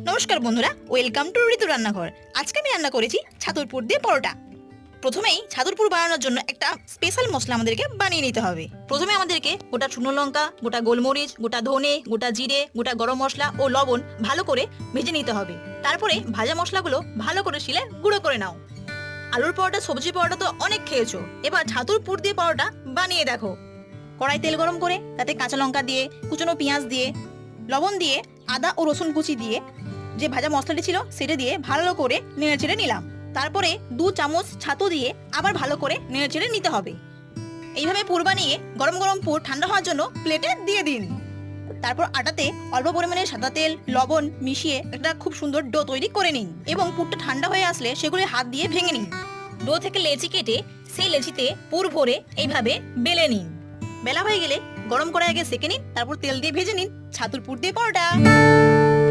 নমস্কার বন্ধুরা, welcome to ঋতু রান্নাঘর। আজকে আমি রান্না করেছি ছাতুর পুর দিয়ে পরোটা। প্রথমেই ছাতুর পুর বানানোর জন্য একটা স্পেশাল মশলা আমাদেরকে বানিয়ে নিতে হবে। প্রথমে আমাদেরকে গোটা শুকনো লঙ্কা, গোটা গোলমরিচ, গোটা ধনে, গোটা জিরে, গোটা গরম মশলা ও লবণ ভালো করে ভেজে নিতে হবে। তারপরে ভাজা মশলাগুলো ভালো করে শিলে গুঁড়ো করে নাও। আলুর পরোটা, সবজি পরোটা তো অনেক খেয়েছো, এবার ছাতুর পুর দিয়ে পরোটা বানিয়ে দেখো। কড়াই তেল গরম করে তাতে কাঁচা লঙ্কা দিয়ে, কুচনো পেঁয়াজ দিয়ে, লবণ দিয়ে, আদা ও রসুন কুচি দিয়ে, যে ভাজা মশলাটি ছিল সেটা দিয়ে ভালো করে নেড়েচেড়ে নিলাম। তারপরে 2 চামচ ছাতু দিয়ে আবার ভালো করে নেড়েচেড়ে নিতে হবে। এইভাবে পুর বানিয়ে গরম গরম পুর ঠান্ডা হওয়ার জন্য প্লেটে দিয়ে দিন। তারপর আটাতে অল্প পরিমাণে সাদা তেল, লবণ মিশিয়ে একটা খুব সুন্দর ডো তৈরি করে নিন এবং পুরটা ঠান্ডা হয়ে আসলে সেগুলি হাত দিয়ে ভেঙে নিন। ডো থেকে লেচি কেটে সেই লেচিতে পুর ভরে এইভাবে বেলে নিন। বেলা হয়ে গেলে গরম কড়াই আগে সেঁকে নিন, তারপর তেল দিয়ে ভেজে নিন ছাতুর পুর দিয়ে পরোটা।